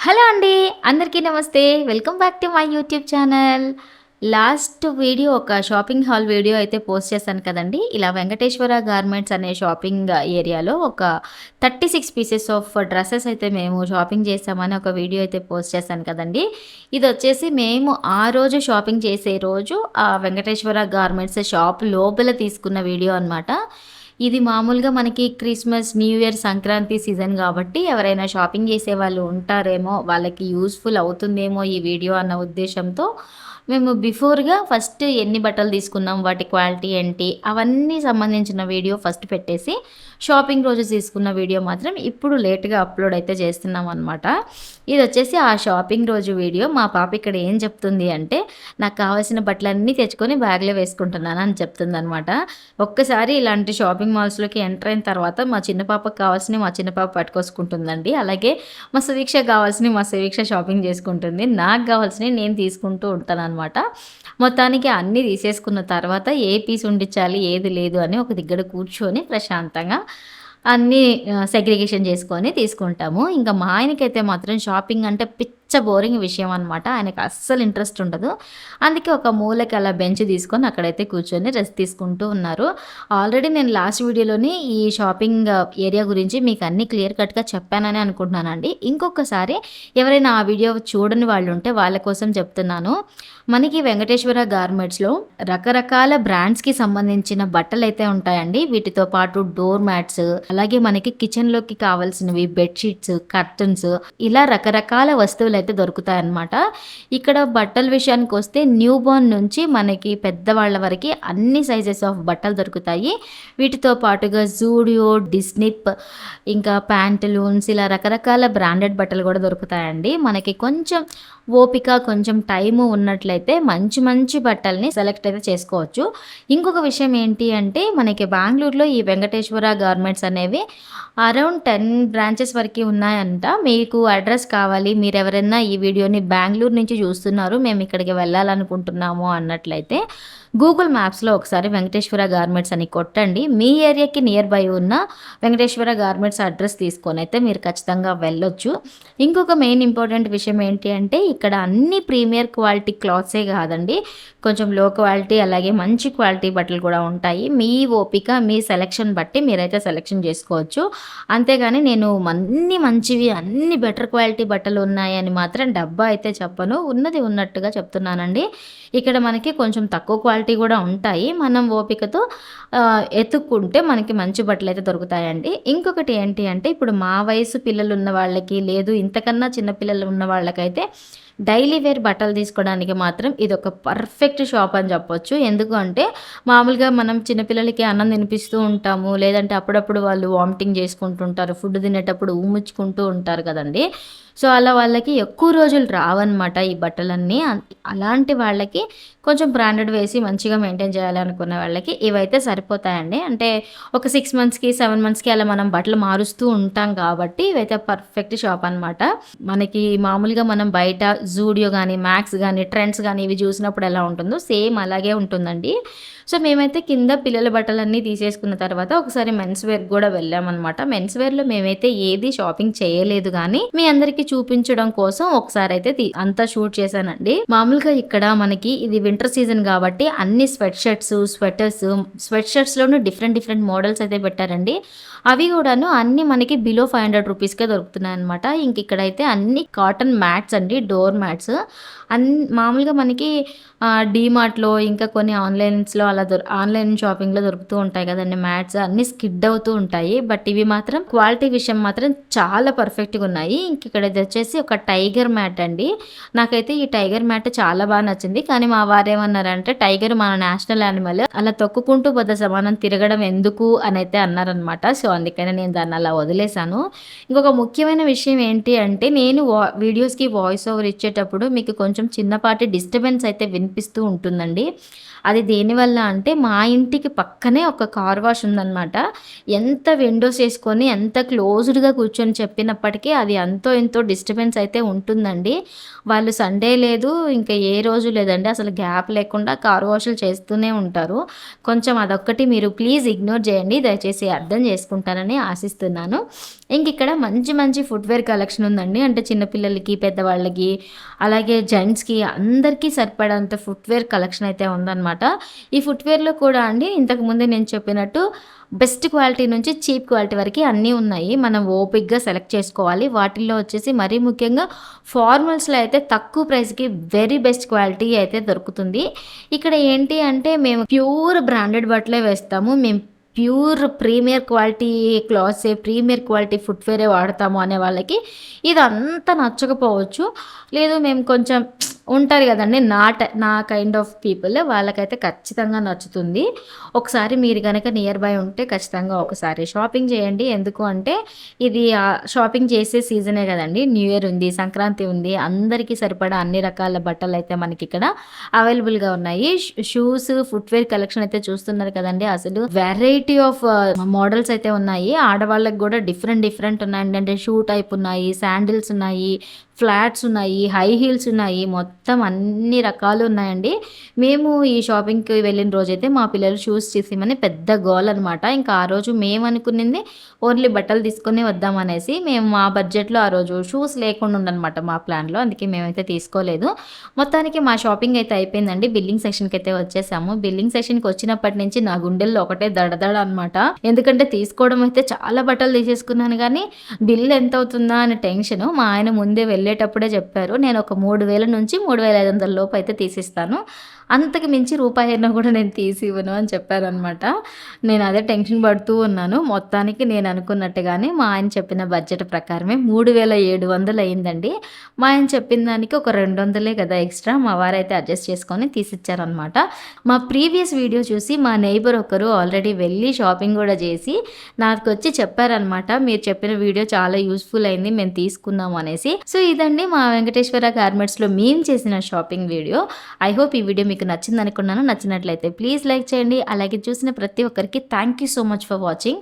Hello అండి. అందరికీ నమస్తే. Welcome back to my YouTube channel. Last video ఒక షాపింగ్ హాల్ వీడియో అయితే పోస్ట్ చేశాను కదండీ. ఇలా వెంకటేశ్వర గార్మెంట్స్ అనే షాపింగ్ ఏరియాలో ఒక 36 పీసెస్ ఆఫ్ డ్రెసెస్ అయితే మేము షాపింగ్ చేశామని ఒక వీడియో అయితే పోస్ట్ చేశాను కదండీ. ఇదొచ్చేసి మేము ఆ రోజు షాపింగ్ చేసే రోజు ఆ వెంకటేశ్వర గార్మెంట్స్ షాప్ లోపల తీసుకున్న వీడియో అనమాట. ఇది మామూలుగా మనకి Christmas, new year, Sankranti season కాబట్టి ఎవరైనా షాపింగ్ చేసేవాళ్ళు ఉంటారేమో, వాళ్ళకి యూజ్‌ఫుల్ అవుతుందేమో ఈ వీడియో అన్న ఉద్దేశ్యంతో మేము బిఫోర్‌గా ఫస్ట్ ఎన్ని బట్టలు తీసుకున్నాం, వాటి క్వాలిటీ ఏంటి, అవన్నీ సంబంధించిన వీడియో ఫస్ట్ పెట్టేసి, షాపింగ్ రోజు తీసుకున్న వీడియో మాత్రం ఇప్పుడు లేట్‌గా అప్‌లోడ్ అయితే చేస్తున్నామనమాట. ఇదొచ్చేసి ఆ షాపింగ్ రోజు వీడియో. మా పాప ఇక్కడ ఏం చెప్తుంది అంటే, నాకు కావాల్సిన బట్టలన్నీ తెచ్చుకొని బ్యాగ్‌లో వేసుకుంటున్నాను అని చెప్తుందనమాట. ఒక్కసారి ఇలాంటి షాపింగ్ మాల్స్‌లోకి ఎంటర్ అయిన తర్వాత మా చిన్న పాపకి కావాల్సినవి మా చిన్న పాప పట్టుకొసుకుంటుందండి. అలాగే మా సుదీక్షకి కావాల్సినవి మా సుదీక్ష షాపింగ్ చేసుకుంటుంది. నాకు కావాల్సినవి నేను తీసుకుంటూ ఉంటాననమాట. మొత్తానికి అన్నీ తీసేసుకున్న తర్వాత ఏ పీస్ ఉండించాలి, ఏది లేదు అని ఒక దగ్గర కూర్చొని ప్రశాంతంగా అన్నీ సెగ్రిగేషన్ చేసుకొని తీసుకుంటాము. ఇంకా మా ఆయనకైతే మాత్రం షాపింగ్ అంటే బోరింగ్ విషయం అనమాట. ఆయనకి అస్సలు ఇంట్రెస్ట్ ఉండదు. అందుకే ఒక మూలకి అలా బెంచ్ తీసుకొని అక్కడైతే కూర్చొని రెస్ట్ తీసుకుంటూ ఉన్నారు. ఆల్రెడీ నేను లాస్ట్ వీడియోలోని ఈ షాపింగ్ ఏరియా గురించి మీకు అన్నీ క్లియర్ కట్‌గా చెప్పానని అనుకుంటున్నానండి. ఇంకొకసారి ఎవరైనా ఆ వీడియో చూడని వాళ్ళు ఉంటే వాళ్ళ కోసం చెప్తున్నాను. మనకి వెంకటేశ్వర గార్మెంట్స్‌లో రకరకాల బ్రాండ్స్‌కి సంబంధించిన బట్టలైతే ఉంటాయండి. వీటితో పాటు డోర్ మ్యాట్స్, అలాగే మనకి కిచెన్‌లోకి కావాల్సినవి బెడ్‌షీట్స్, కర్టన్స్ ఇలా రకరకాల వస్తువులైతే దొరుకుతాయన్నమాట. ఇక్కడ బట్టల విషయానికొస్తే న్యూ బోర్న్ నుంచి మనకి పెద్దవాళ్ళ వరకి అన్ని సైజెస్ ఆఫ్ బట్టలు దొరుకుతాయి. వీటితో పాటుగా జూడియో, డిస్నిప్, ఇంకా ప్యాంటలూన్స్ ఇలా రకరకాల బ్రాండెడ్ బట్టలు కూడా దొరుకుతాయండి. మనకి కొంచెం ఓపిక, కొంచెం టైము ఉన్నట్లయితే మంచి మంచి బట్టల్ని సెలెక్ట్ అయితే చేసుకోవచ్చు. ఇంకొక విషయం ఏంటి అంటే మనకి బెంగుళూరులో ఈ వెంకటేశ్వర గార్మెంట్స్ అనేవి అరౌండ్ 10 బ్రాంచెస్ వరకి ఉన్నాయంట. మీకు అడ్రస్ కావాలి, మీరెవరైనా ఈ వీడియోని బెంగుళూరు నుంచి చూస్తున్నారు, మేము ఇక్కడికి వెళ్ళాలనుకుంటున్నాము అన్నట్లయితే గూగుల్ మ్యాప్స్‌లో ఒకసారి వెంకటేశ్వర గార్మెంట్స్ అని కొట్టండి. మీ ఏరియాకి నియర్ బై ఉన్న వెంకటేశ్వర గార్మెంట్స్ అడ్రస్ తీసుకొనైతే మీరు ఖచ్చితంగా వెళ్ళొచ్చు. ఇంకొక మెయిన్ ఇంపార్టెంట్ విషయం ఏంటి అంటే ఇక్కడ అన్ని ప్రీమియర్ క్వాలిటీ క్లాత్సే కాదండి, కొంచెం లో క్వాలిటీ అలాగే మంచి క్వాలిటీ బట్టలు కూడా ఉంటాయి. మీ ఓపిక, మీ సెలక్షన్ బట్టి మీరైతే సెలక్షన్ చేసుకోవచ్చు. అంతేగాని నేను అన్ని మంచివి, అన్ని బెటర్ క్వాలిటీ బట్టలు ఉన్నాయని మాత్రం డబ్బా అయితే చెప్పను. ఉన్నది ఉన్నట్టుగా చెప్తున్నానండి. ఇక్కడ మనకి కొంచెం తక్కువ క్వాలిటీ కూడా ఉంటాయి. మనం ఓపికతో ఎతుక్కుంటే మనకి మంచి బట్టలైతే దొరుకుతాయండి. ఇంకొకటి ఏంటి అంటే ఇప్పుడు మా వయసు పిల్లలు ఉన్న వాళ్ళకి, లేదు ఇంతకన్నా చిన్న పిల్లలు ఉన్న వాళ్ళకైతే డైలీ వేర్ బట్టలు తీసుకోవడానికి మాత్రం ఇదొక పర్ఫెక్ట్ షాప్ అని చెప్పొచ్చు. ఎందుకు అంటే మామూలుగా మనం చిన్నపిల్లలకి అన్నం తినిపిస్తూ ఉంటాము, లేదంటే అప్పుడప్పుడు వాళ్ళు వామిటింగ్ చేసుకుంటుంటారు, ఫుడ్ తినేటప్పుడు ఉమ్ముచ్చుకుంటూ ఉంటారు కదండీ. సో అలా వాళ్ళకి ఎక్కువ రోజులు రావన్నమాట ఈ బట్టలన్నీ. అలాంటి వాళ్ళకి కొంచెం బ్రాండెడ్ వేసి మంచిగా మెయింటైన్ చేయాలనుకున్న వాళ్ళకి ఇవైతే సరిపోతాయండి. అంటే ఒక 6 మంత్స్‌కి, 7 మంత్స్‌కి అలా మనం బట్టలు మారుస్తూ ఉంటాం కాబట్టి ఇవైతే పర్ఫెక్ట్ షాప్ అనమాట. మనకి మామూలుగా మనం బయట జూడియో గానీ, మ్యాక్స్ గానీ, ట్రెండ్స్ గానీ ఇవి చూసినప్పుడు ఎలా ఉంటుందో సేమ్ అలాగే ఉంటుందండి. సో మేమైతే కింద పిల్లల బట్టలన్నీ తీసేసుకున్న తర్వాత ఒకసారి మెన్స్ వేర్‌కి గూడా వెళ్ళామనమాట. మెన్స్ వేర్‌లో మేమైతే ఏది షాపింగ్ చేయలేదు గానీ, మీ అందరికీ చూపించడం కోసం ఒకసారైతే అంతా షూట్ చేశానండి. మామూలుగా ఇక్కడ మనకి ఇది వింటర్ సీజన్ గాబట్టి అన్ని స్వెట్ షర్ట్స్, స్వెటర్స్, స్వెట్ షర్ట్స్‌లోనూ డిఫరెంట్ డిఫరెంట్ మోడల్స్ అయితే పెట్టారండి. అవి గూడాను అన్నీ మనకి బిలో 500 రూపీస్‌కే దొరుకుతున్నాయన్నమాట. ఇక్కడైతే అన్ని కాటన్ మ్యాట్స్ అండి, డోర్ మ్యాట్స్. మామూలుగా మనకి డీమార్ట్‌లో ఇంకా కొన్ని ఆన్‌లైన్స్‌లో అలా ఆన్‌లైన్ షాపింగ్‌లో దొరుకుతూ ఉంటాయి కదండీ మ్యాట్స్, అన్నీ స్కిడ్ అవుతూ ఉంటాయి. బట్ ఇవి మాత్రం క్వాలిటీ విషయం మాత్రం చాలా పర్ఫెక్ట్‌గా ఉన్నాయి. ఇక్కడ ఇది వచ్చేసి ఒక టైగర్ మ్యాట్ అండి. నాకైతే ఈ టైగర్ మ్యాట్ చాలా బాగా నచ్చింది. కానీ మా వారేమన్నారంటే టైగర్ మన నేషనల్ యానిమల్, అలా తొక్కుకుంటూ పోతే సమానం తిరగడం ఎందుకు అనైతే అన్నారనమాట. సో అందుకని నేను దాన్ని అలా వదిలేశాను. ఇంకొక ముఖ్యమైన విషయం ఏంటి అంటే నేను వీడియోస్‌కి వాయిస్ ఓవర్ ఇచ్చేటప్పుడు మీకు కొంచెం చిన్నపాటి డిస్టర్బెన్స్ అయితే వినిపిస్తూ ఉంటుందండి. అది దేనివల్ల అంటే మా ఇంటికి పక్కనే ఒక కార్ వాష్ ఉందనమాట. ఎంత విండోస్ ఏసుకొని ఎంత క్లోజ్డ్‌గా కూర్చొని చెప్పినప్పటికీ అది అంతో ఇంతో డిస్టర్బెన్స్ అయితే ఉంటుందండి. వాళ్ళు సండే లేదు, ఇంకా ఏ రోజు లేదండి, అసలు గ్యాప్ లేకుండా కార్ వాష్‌లు చేస్తూనే ఉంటారు. కొంచెం అదొక్కటి మీరు ప్లీజ్ ఇగ్నోర్ చేయండి. దయచేసి అర్థం చేసుకుంటారని ఆశిస్తున్నాను. ఇంకిక్కడ మంచి మంచి ఫుట్‌వేర్ కలెక్షన్ ఉందండి. అంటే చిన్న పిల్లలకి, పెద్దవాళ్ళకి, అలాగే జెంట్స్‌కి అందరికీ సరిపడేంత ఫుట్‌వేర్ కలెక్షన్ అయితే ఉందనమాట. ఈ ఫుట్‌వేర్‌లో కూడా అండి ఇంతకు ముందే నేను చెప్పినట్టు బెస్ట్ క్వాలిటీ నుంచి చీప్ క్వాలిటీ వరకి అన్నీ ఉన్నాయి. మనం ఓపికగా సెలెక్ట్ చేసుకోవాలి. వాటిల్లో వచ్చేసి మరీ ముఖ్యంగా ఫార్మల్స్‌లో అయితే తక్కువ ప్రైస్‌కి వెరీ బెస్ట్ క్వాలిటీ అయితే దొరుకుతుంది. ఇక్కడ ఏంటి అంటే మేము ప్యూర్ బ్రాండెడ్ బట్టలే వేస్తాము. మేము ప్యూర్ ప్రీమియర్ క్వాలిటీ క్లాత్సే, ప్రీమియర్ క్వాలిటీ ఫుట్‌వేరే వాడతాము అనే వాళ్ళకి ఇదంతా నచ్చకపోవచ్చు. లేదు మేము కొంచెం ఉంటారు గదండీ! నా కైండ్ ఆఫ్ పీపుల్ వాళ్ళకైతే ఖచ్చితంగా నచ్చుతుంది. ఒకసారి మీరు గనక నియర్ బై ఉంటే ఖచ్చితంగా ఒకసారి షాపింగ్ చేయండి. ఎందుకు అంటే ఇది షాపింగ్ చేసే సీజనే గదండీ! న్యూ ఇయర్ ఉంది, సంక్రాంతి ఉంది. అందరికీ సరిపడా అన్ని రకాల బట్టలైతే మనకిక్కడ అవైలబుల్‌గా ఉన్నాయి. షూస్, ఫుట్‌వేర్ కలెక్షన్ అయితే చూస్తున్నారు కదండీ! అసలు వెరైటీ ఆఫ్ మోడల్స్ అయితే ఉన్నాయి. ఆడవాళ్ళకి గూడా డిఫరెంట్ డిఫరెంట్ ఉన్నాయండి. అంటే షూ టైప్ ఉన్నాయి, శాండిల్స్ ఉన్నాయి, ఫ్లాట్స్ ఉన్నాయి, హై హీల్స్ ఉన్నాయి. మొత్తం అన్ని రకాలు ఉన్నాయండి. మేము ఈ షాపింగ్‌కి వెళ్ళిన రోజైతే మా పిల్లలు షూస్ తీసిమని పెద్ద గోలనమాట. ఇంకా ఆ రోజు మేమనుకునింది ఓన్లీ బట్టలు తీసుకొని వద్దామనేసి. మేము మా బడ్జెట్‌లో ఆ రోజు షూస్ లేకుండా ఉండనమాట మా ప్లాన్‌లో. అందుకే మేమైతే తీసుకోలేదు. మొత్తానికి మా షాపింగ్ అయితే అయిపోయిందండి. బిల్లింగ్ సెక్షన్‌కైతే వచ్చేసాము. బిల్లింగ్ సెక్షన్‌కి వచ్చినప్పటి నుంచి నా గుండెల్లో ఒకటే దడదడ అనమాట. ఎందుకంటే తీసుకోవడం అయితే చాలా బట్టలు తీసేసుకున్నాను గానీ, బిల్ ఎంతవుతుందా అని టెన్షను. మా ఆయన ముందే వెళ్ళేటప్పుడే చెప్పారు. నేను ఒక 3000 నుంచి 3500 లోపు అయితే తీసిస్తాను. అంతకు మించి రూపాయైనా కూడా నేను తీసివ్వను అని చెప్పారనమాట. నేను అదే టెన్షన్ పడుతూ ఉన్నాను. మొత్తానికి నేను అనుకున్నట్టుగానే మా ఆయన చెప్పిన బడ్జెట్ ప్రకారమే 3700 అయిందండి. మా ఆయన చెప్పిన దానికి ఒక 200 కదా ఎక్స్‌ట్రా మా వారైతే అడ్జస్ట్ చేసుకొని తీసిచ్చారనమాట. మా ప్రీవియస్ వీడియో చూసి మా నైబర్ ఒకరు ఆల్రెడీ వెళ్ళి షాపింగ్ గూడా చేసి నాకొచ్చి చెప్పారనమాట. మీరు చెప్పిన వీడియో చాలా యూజ్‌ఫుల్ అయింది. మేము తీసుకున్నాము అనేసి. సో, ఇదండి మా వెంకటేశ్వర గార్మెంట్స్‌లో మేము చేసిన షాపింగ్ వీడియో. ఐ హోప్ ఈ వీడియో మీకు నచ్చిందనుకున్నాను. నచ్చినట్లయితే ప్లీజ్ లైక్ చేయండి. అలాగే చూసిన ప్రతి ఒక్కరికి thank you so much for watching.